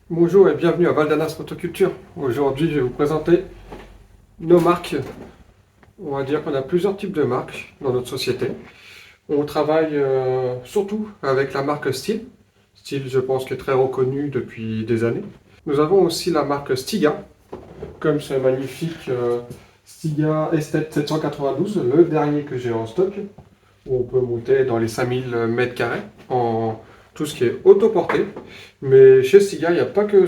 Bonjour et bienvenue à Valdanas Motoculture. Aujourd'hui, je vais vous présenter nos marques. On va dire qu'on a plusieurs types de marques dans notre société. On travaille surtout avec la marque Steel. Steel, je pense, qui est très reconnue depuis des années. Nous avons aussi la marque Stiga, comme ce magnifique Stiga Estate 792, le dernier que j'ai en stock, où on peut monter dans les 5000 mètres carrés en tout ce qui est autoporté. Mais chez Stiga, il n'y a pas que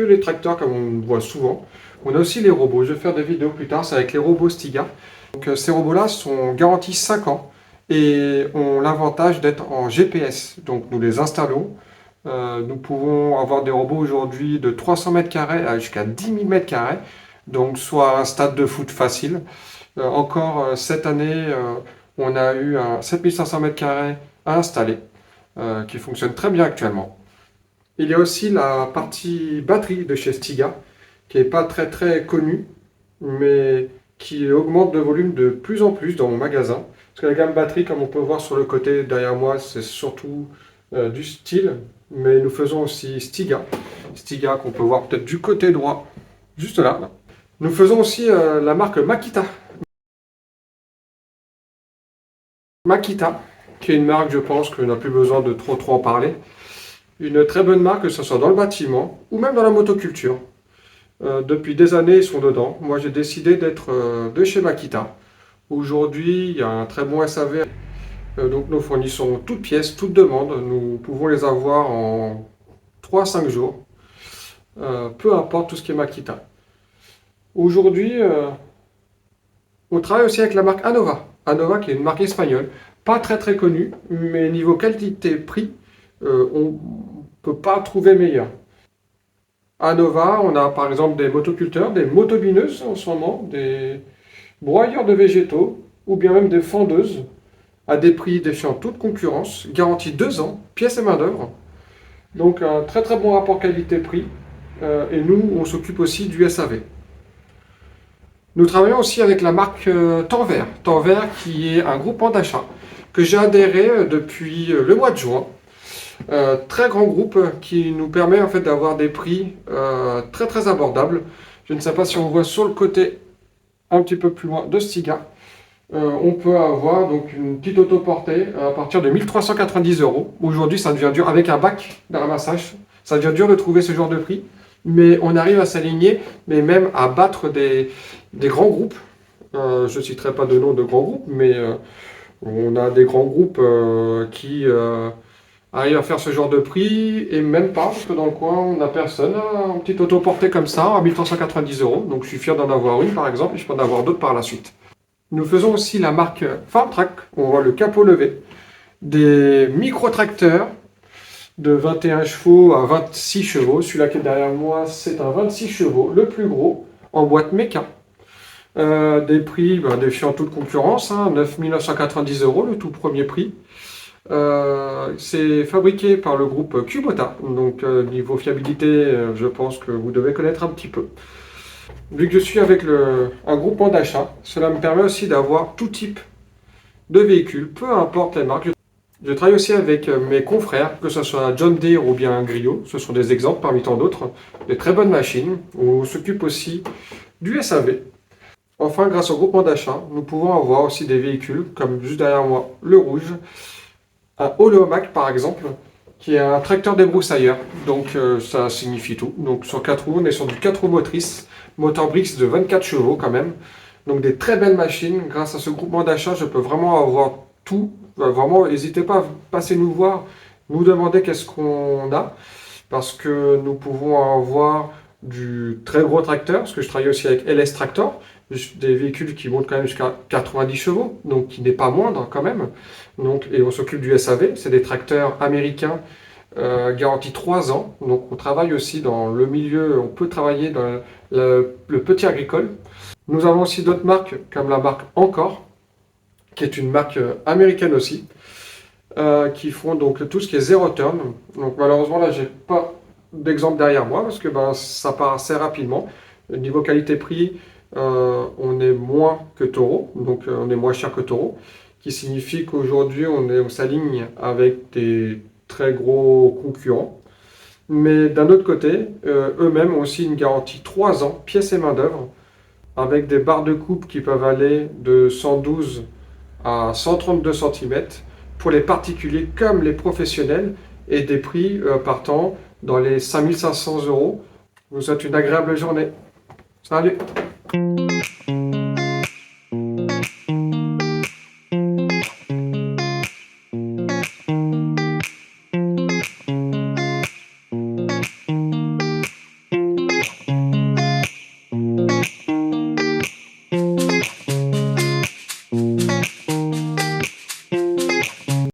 les tracteurs comme on voit souvent. On a aussi les robots. Je vais faire des vidéos plus tard, c'est avec les robots Stiga. Donc, ces robots-là sont garantis 5 ans et ont l'avantage d'être en GPS. Donc nous les installons. Nous pouvons avoir des robots aujourd'hui de 300 mètres carrés à jusqu'à 10 000 mètres carrés. Donc soit un stade de foot facile. Encore cette année, on a eu un 7500 mètres carrés à installer, qui fonctionne très bien actuellement. Il y a aussi la partie batterie de chez Stiga, qui n'est pas très connue, mais qui augmente de volume de plus en plus dans mon magasin. Parce que la gamme batterie, comme on peut voir sur le côté derrière moi, c'est surtout du style, mais nous faisons aussi Stiga. Stiga qu'on peut voir peut-être du côté droit, juste là. Nous faisons aussi la marque Makita. Makita, qui est une marque, je pense, qu'on n'a plus besoin de trop en parler. Une très bonne marque, que ce soit dans le bâtiment ou même dans la motoculture. Depuis des années, ils sont dedans. Moi, j'ai décidé d'être de chez Makita. Aujourd'hui, il y a un très bon SAV. Donc, nous fournissons toutes pièces, toutes demandes. Nous pouvons les avoir en 3 à 5 jours. Peu importe tout ce qui est Makita. Aujourd'hui, on travaille aussi avec la marque Anova. Anova, qui est une marque espagnole. Pas très connue, mais niveau qualité-prix, on ne peut pas trouver meilleur. À Nova, on a par exemple des motoculteurs, des motobineuses en ce moment, des broyeurs de végétaux ou bien même des fendeuses à des prix défiant toute concurrence, garantie 2 ans, pièces et main-d'œuvre. Donc un très bon rapport qualité-prix. Et nous, on s'occupe aussi du SAV. Nous travaillons aussi avec la marque Temps Vert. Temps Vert qui est un groupement d'achat que j'ai adhéré depuis le mois de juin. Très grand groupe qui nous permet en fait d'avoir des prix très abordables. Je ne sais pas si on voit sur le côté un petit peu plus loin de Stiga. On peut avoir donc une petite autoportée à partir de 1390 euros. Aujourd'hui, ça devient dur avec un bac de ramassage. Ça devient dur de trouver ce genre de prix, mais on arrive à s'aligner, mais même à battre des grands groupes. Je ne citerai pas de nom de grands groupes, mais on a des grands groupes qui arrive à faire ce genre de prix, et même pas, parce que dans le coin, on n'a personne. Un petit autoporté comme ça, à 1390 euros. Donc je suis fier d'en avoir une, par exemple, et je peux en avoir d'autres par la suite. Nous faisons aussi la marque Farmtrac, on voit le capot levé, des micro-tracteurs de 21 chevaux à 26 chevaux. Celui-là qui est derrière moi, c'est un 26 chevaux, le plus gros, en boîte méca. Des prix défiant toute concurrence, 9 990 euros, le tout premier prix. C'est fabriqué par le groupe Kubota, donc niveau fiabilité, je pense que vous devez connaître un petit peu. Vu que je suis avec un groupement d'achat, cela me permet aussi d'avoir tout type de véhicules, peu importe les marques. Je travaille aussi avec mes confrères, que ce soit John Deere ou bien Griot, ce sont des exemples parmi tant d'autres, des très bonnes machines, où on s'occupe aussi du SAV. Enfin, grâce au groupement d'achat, nous pouvons avoir aussi des véhicules, comme juste derrière moi, le rouge, un Holomac par exemple, qui est un tracteur débroussailleur, donc ça signifie tout. Donc sur 4 roues, on est sur du 4 roues motrices, moteur Brix de 24 chevaux quand même. Donc des très belles machines. Grâce à ce groupement d'achat, je peux vraiment avoir tout. Vraiment, n'hésitez pas à passer nous voir, nous demander qu'est-ce qu'on a, parce que nous pouvons avoir du très gros tracteur, parce que je travaille aussi avec LS Tractor, des véhicules qui montent quand même jusqu'à 90 chevaux, donc qui n'est pas moindre quand même. Donc, et on s'occupe du SAV, c'est des tracteurs américains garantis 3 ans. Donc on travaille aussi dans le milieu, on peut travailler dans le petit agricole. Nous avons aussi d'autres marques, comme la marque Encore, qui est une marque américaine aussi, qui font donc tout ce qui est zero turn. Donc malheureusement là j'ai pas d'exemple derrière moi parce que ça part assez rapidement. Niveau qualité-prix, on est moins que Toro, donc on est moins cher que Toro, qui signifie qu'aujourd'hui on s'aligne avec des très gros concurrents. Mais d'un autre côté, eux-mêmes ont aussi une garantie 3 ans, pièces et main-d'œuvre, avec des barres de coupe qui peuvent aller de 112 à 132 cm pour les particuliers comme les professionnels et des prix partant dans les 5 500 euros. Je vous souhaite une agréable journée. Salut!